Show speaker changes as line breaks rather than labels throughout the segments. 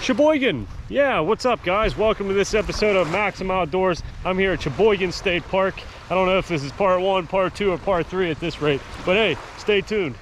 Cheboygan. Yeah, what's up guys? Welcome to this episode of Maksim Outdoors. I'm here at Cheboygan State Park. I don't know if this is part 1, part 2, or part 3 at this rate, but hey, stay tuned.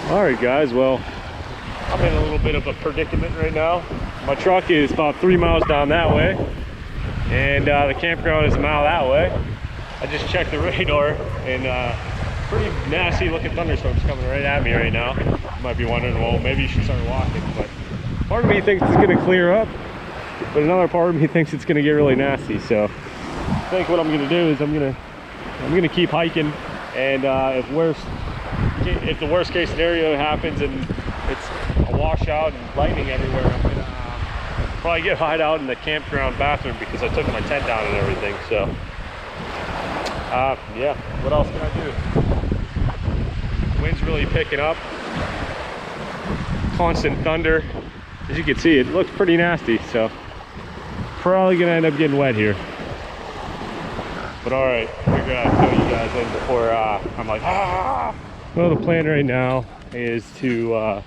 All right guys, well, I'm in a little bit of a predicament right now. My truck is about 3 miles down that way, and the campground is a mile that way. I just checked the radar, and pretty nasty looking thunderstorms coming right at me right now. You might be wondering, well, maybe you should start walking, but part of me thinks it's gonna clear up, but another part of me thinks it's gonna get really nasty. So I think what I'm gonna do is I'm gonna keep hiking, and if the worst case scenario happens and it's a washout and lightning everywhere, I'm gonna probably get hide out in the campground bathroom because I took my tent down and everything. So yeah, what else can I do? Wind's really picking up, constant thunder. As you can see, it looks pretty nasty, so probably gonna end up getting wet here. But all right, figured I'd fill you guys in before I'm like, ah! Well, the plan right now is to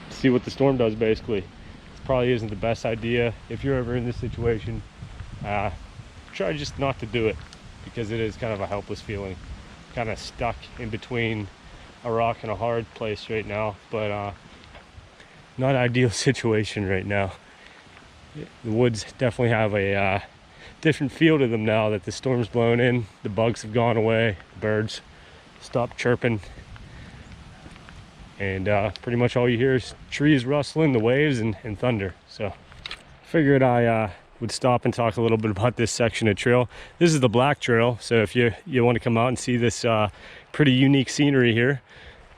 see what the storm does, basically. This probably isn't the best idea. If you're ever in this situation, try just not to do it, because it is kind of a helpless feeling. Kind of stuck in between a rock and a hard place right now, but not ideal situation right now. The woods definitely have a different feel to them now that the storm's blown in. The bugs have gone away, the birds stopped chirping, and pretty much all you hear is trees rustling, the waves, and thunder. So figured I would stop and talk a little bit about this section of trail. This is the Black Trail, so if you want to come out and see this pretty unique scenery here,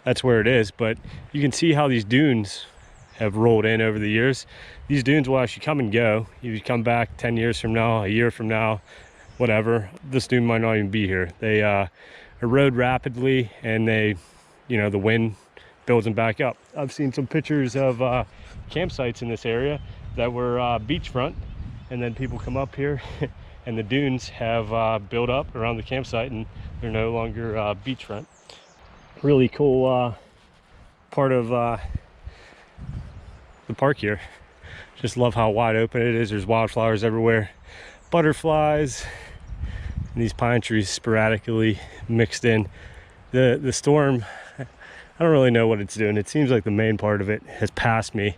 that's where it is. But you can see how these dunes have rolled in over the years. These dunes will actually come and go. You come back 10 years from now, a year from now, whatever, this dune might not even be here. They erode rapidly, and they, the wind builds them back up. I've seen some pictures of campsites in this area that were beachfront, and then people come up here and the dunes have built up around the campsite and they're no longer beachfront. Really cool part of the park here. Just love how wide open it is. There's wildflowers everywhere, butterflies, and these pine trees sporadically mixed in. The storm, I don't really know what it's doing. It seems like the main part of it has passed me.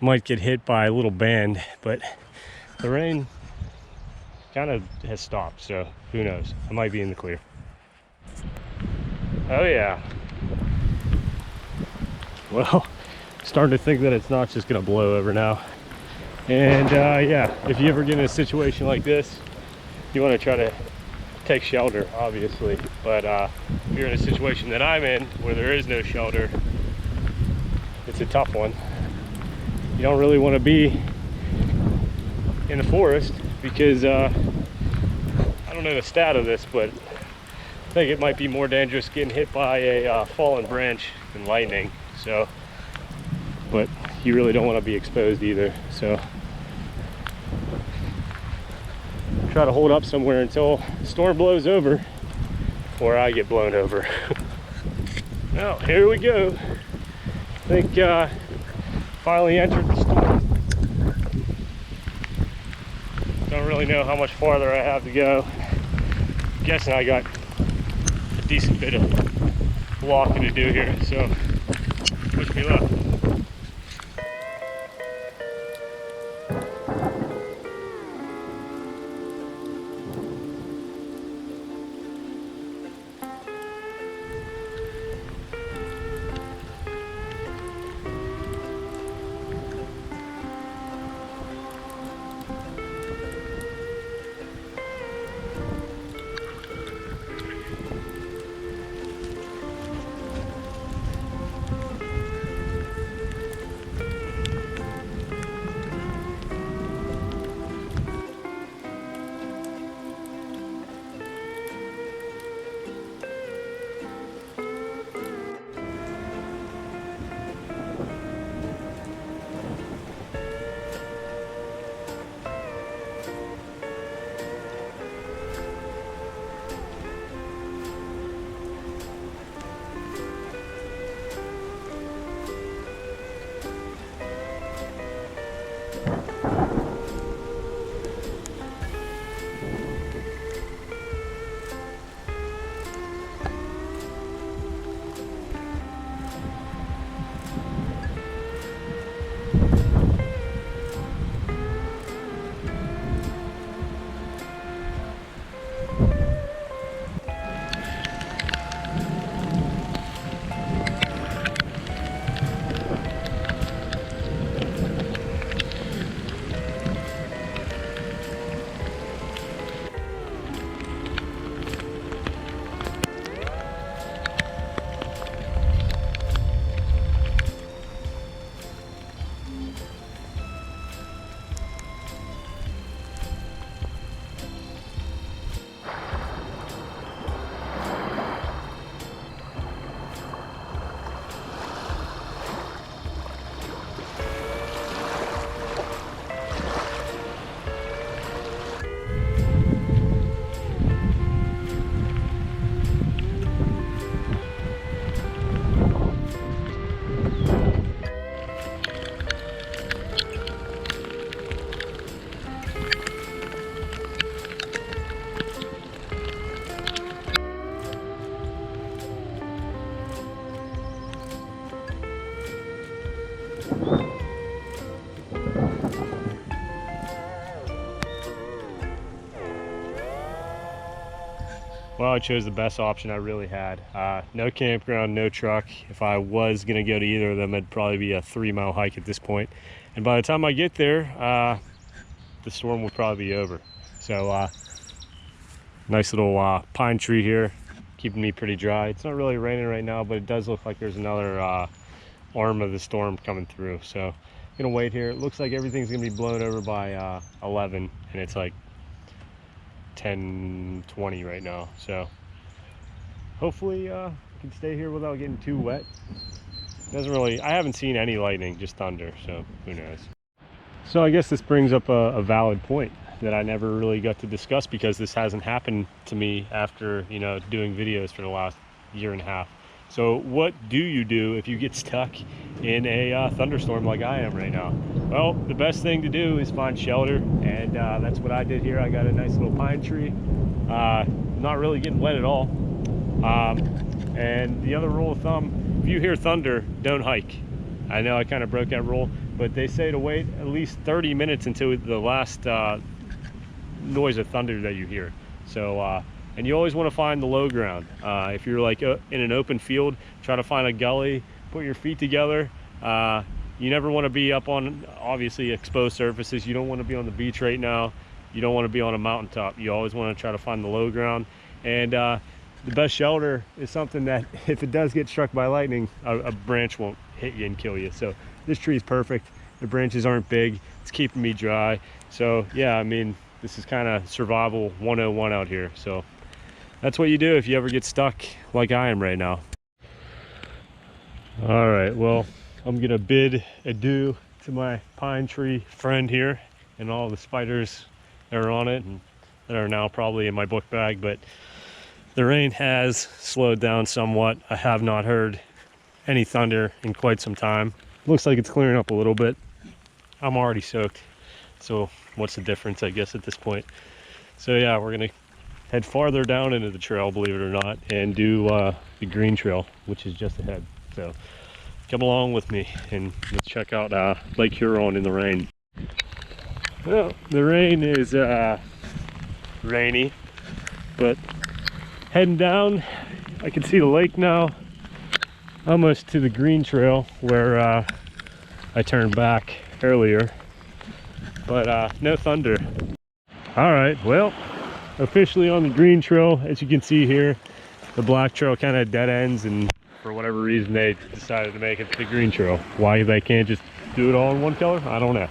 Might get hit by a little band, but the rain kind of has stopped, so who knows? I might be in the clear. Oh yeah. Well, starting to think that it's not just gonna blow over now. And yeah, if you ever get in a situation like this, you want to try to take shelter, obviously. But if you're in a situation that I'm in, where there is no shelter, it's a tough one. You don't really want to be in the forest because I don't know the stat of this, but I think it might be more dangerous getting hit by a fallen branch than lightning. So, but you really don't want to be exposed either. So try to hold up somewhere until the storm blows over, or I get blown over. Well, here we go. I think finally entered the storm. Don't really know how much farther I have to go. I'm guessing I got a decent bit of walking to do here, so wish me luck. Well, I chose the best option I really had. No campground, no truck. If I was gonna go to either of them, it'd probably be a 3-mile hike at this point. And by the time I get there, the storm will probably be over. So nice little pine tree here, keeping me pretty dry. It's not really raining right now, but it does look like there's another arm of the storm coming through. So I'm gonna wait here. It looks like everything's gonna be blown over by 11, and it's like 10:20 right now. So hopefully I can stay here without getting too wet. Doesn't really, I haven't seen any lightning, just thunder, so who knows. So I guess this brings up a valid point that I never really got to discuss, because this hasn't happened to me after, you know, doing videos for the last year and a half. So what do you do if you get stuck in a thunderstorm like I am right now? Well, the best thing to do is find shelter, and that's what I did here. I got a nice little pine tree, not really getting wet at all. And the other rule of thumb, if you hear thunder, don't hike. I know I kind of broke that rule, but they say to wait at least 30 minutes until the last noise of thunder that you hear. So and you always want to find the low ground. If you're like in an open field, try to find a gully, put your feet together. You never want to be up on obviously exposed surfaces. You don't want to be on the beach right now. You don't want to be on a mountaintop. You always want to try to find the low ground. And the best shelter is something that if it does get struck by lightning, a branch won't hit you and kill you. So this tree is perfect. The branches aren't big. It's keeping me dry. So yeah, I mean, this is kind of survival 101 out here. So that's what you do if you ever get stuck like I am right now. All right, well, I'm gonna bid adieu to my pine tree friend here and all the spiders that are on it and that are now probably in my book bag, but the rain has slowed down somewhat. I have not heard any thunder in quite some time. Looks like it's clearing up a little bit. I'm already soaked, so what's the difference, I guess, at this point? So yeah, we're gonna head farther down into the trail, believe it or not, and do the green trail, which is just ahead. So come along with me and let's check out Lake Huron in the rain. Well, the rain is rainy, but heading down, I can see the lake now, almost to the green trail where I turned back earlier, but no thunder. All right, well, officially on the green trail. As you can see here, the black trail kind of dead ends, and for whatever reason they decided to make it the green trail. Why they can't just do it all in one color, I don't know.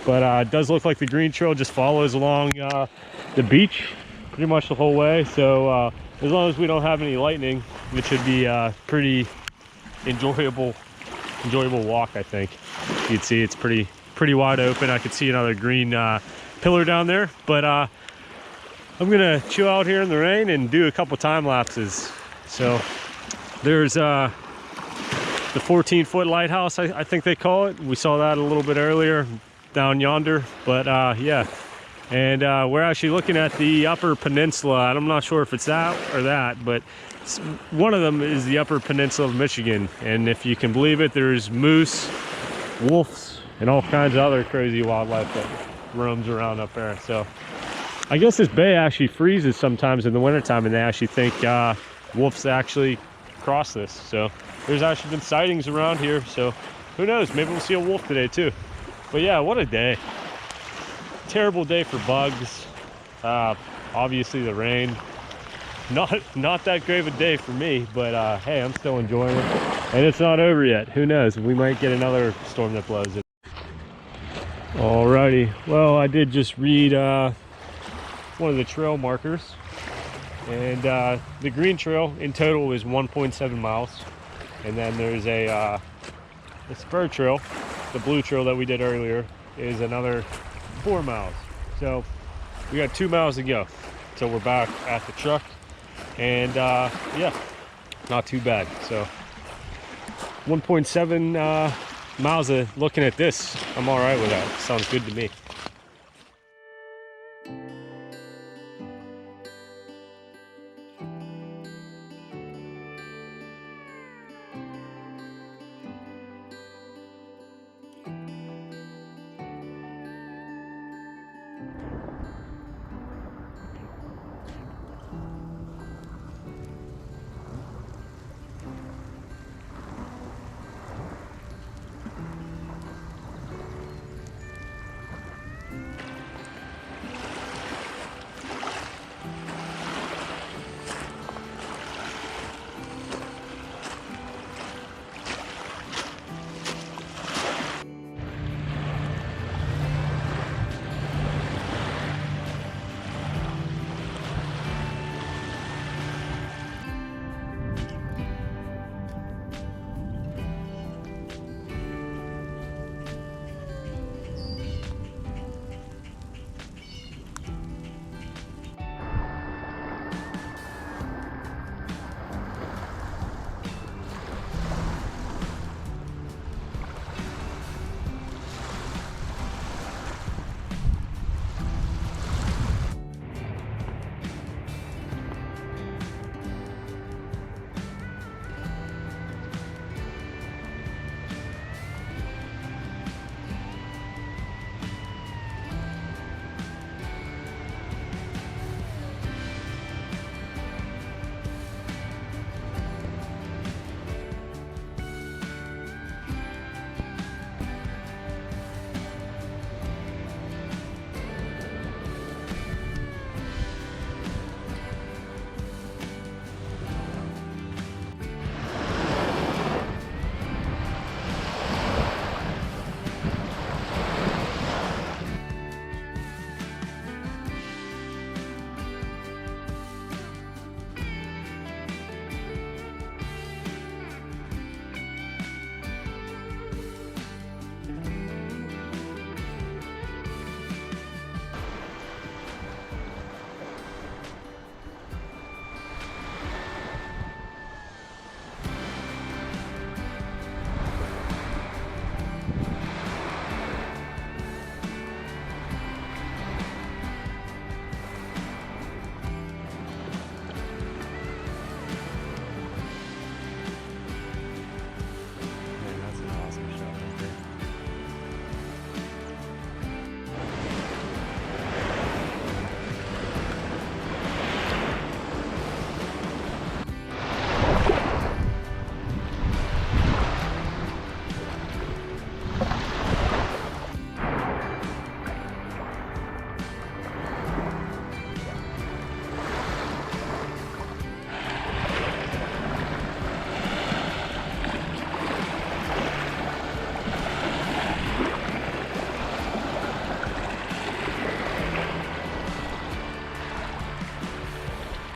But it does look like the green trail just follows along the beach pretty much the whole way. So as long as we don't have any lightning, it should be pretty enjoyable walk, I think. You can see it's pretty wide open. I could see another green pillar down there, but I'm gonna chill out here in the rain and do a couple time lapses. So there's the 14-foot lighthouse, I think they call it. We saw that a little bit earlier down yonder, but yeah. And we're actually looking at the Upper Peninsula, and I'm not sure if it's that or that, but one of them is the Upper Peninsula of Michigan. And if you can believe it, there's moose, wolves, and all kinds of other crazy wildlife that roams around up there. So I guess this bay actually freezes sometimes in the wintertime, and they actually think wolves actually cross this. So there's actually been sightings around here, so who knows, maybe we'll see a wolf today too. But yeah, what a day. Terrible day for bugs. Obviously the rain, not that great of a day for me, but hey, I'm still enjoying it, and it's not over yet. Who knows, we might get another storm that blows it. Alrighty, well, I did just read one of the trail markers, and the green trail in total is 1.7 miles, and then there's a spur trail, the blue trail that we did earlier, is another 4 miles. So we got 2 miles to go till we're back at the truck, and yeah, not too bad. So 1.7 miles of looking at this, I'm all right with that. Sounds good to me.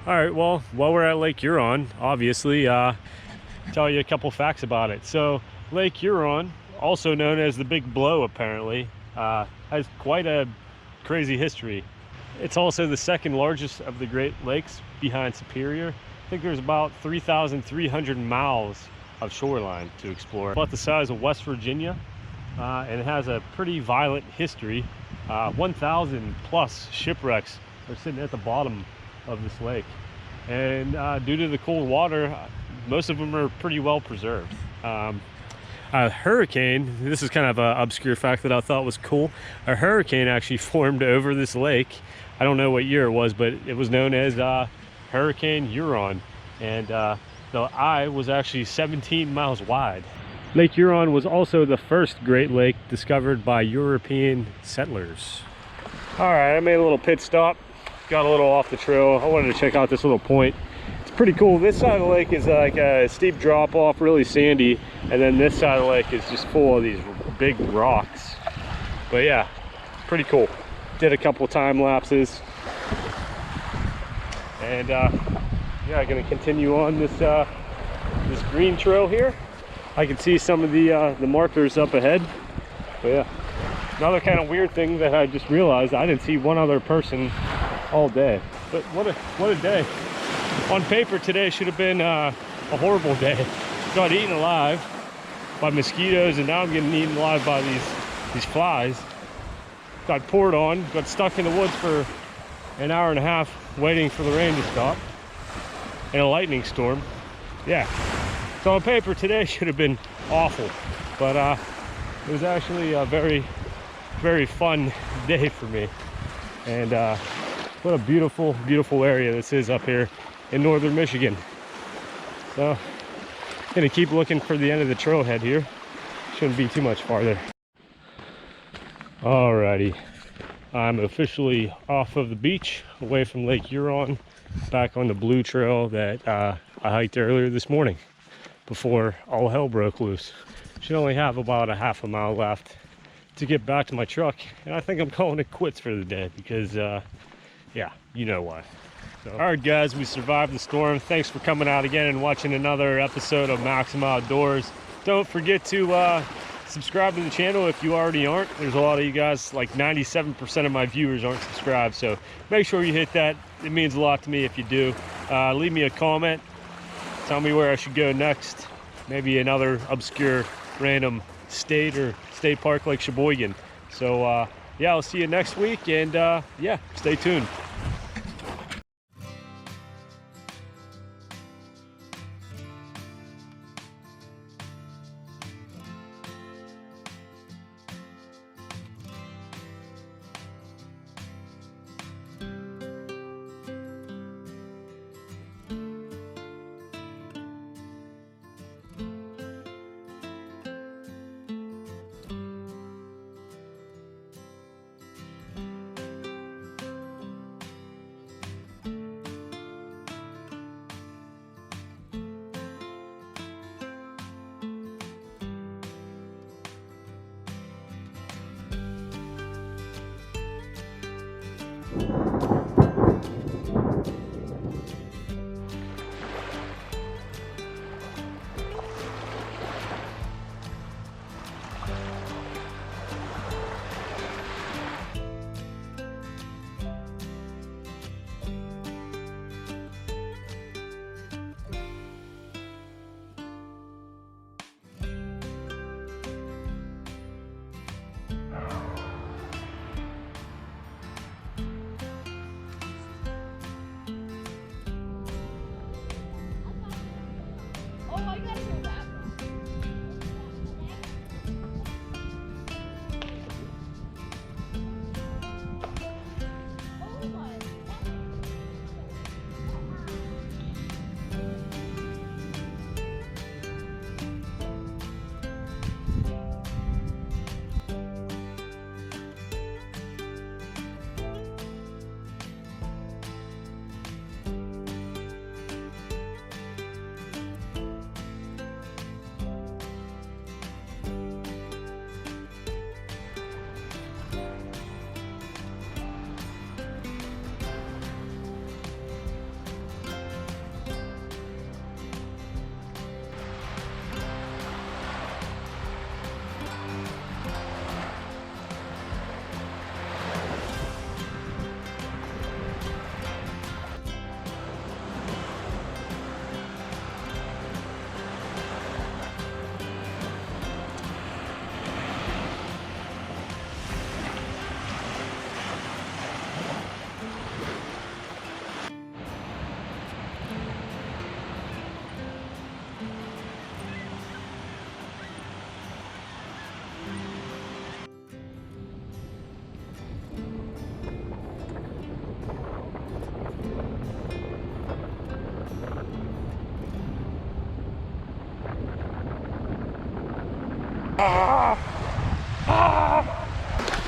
All right, well, while we're at Lake Huron, obviously, tell you a couple facts about it. So Lake Huron, also known as the Big Blow, apparently, has quite a crazy history. It's also the second largest of the Great Lakes behind Superior. I think there's about 3,300 miles of shoreline to explore. About the size of West Virginia, and it has a pretty violent history. 1,000 plus shipwrecks are sitting at the bottom of this lake. And due to the cold water, most of them are pretty well preserved. A hurricane, this is kind of an obscure fact that I thought was cool. A hurricane actually formed over this lake. I don't know what year it was, but it was known as Hurricane Huron. And the eye was actually 17 miles wide. Lake Huron was also the first Great Lake discovered by European settlers. All right, I made a little pit stop. Got a little off the trail. I wanted to check out this little point. It's pretty cool. This side of the lake is like a steep drop off, really sandy. And then this side of the lake is just full of these big rocks. But yeah, pretty cool. Did a couple time lapses. And yeah, gonna continue on this this green trail here. I can see some of the markers up ahead. But yeah, another kind of weird thing that I just realized, I didn't see one other person all day. But what a day. On paper, today should have been a horrible day. Got eaten alive by mosquitoes, and now I'm getting eaten alive by these flies. Got poured on, got stuck in the woods for an hour and a half waiting for the rain to stop, and a lightning storm. Yeah, so on paper today should have been awful, but it was actually a very, very fun day for me. And what a beautiful, beautiful area this is up here in northern Michigan. So I'm gonna keep looking for the end of the trailhead here. Shouldn't be too much farther. Alrighty, I'm officially off of the beach, away from Lake Huron, back on the blue trail that I hiked earlier this morning before all hell broke loose. Should only have about a half a mile left to get back to my truck, and I think I'm calling it quits for the day because yeah, you know why. So, all right guys, we survived the storm. Thanks for coming out again and watching another episode of Maksim Outdoors. Don't forget to subscribe to the channel if you already aren't. There's a lot of you guys, like 97% of my viewers aren't subscribed, so make sure you hit that. It means a lot to me if you do. Leave me a comment, tell me where I should go next. Maybe another obscure random state or state park like Cheboygan. So yeah, I'll see you next week, and yeah, stay tuned.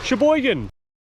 Cheboygan.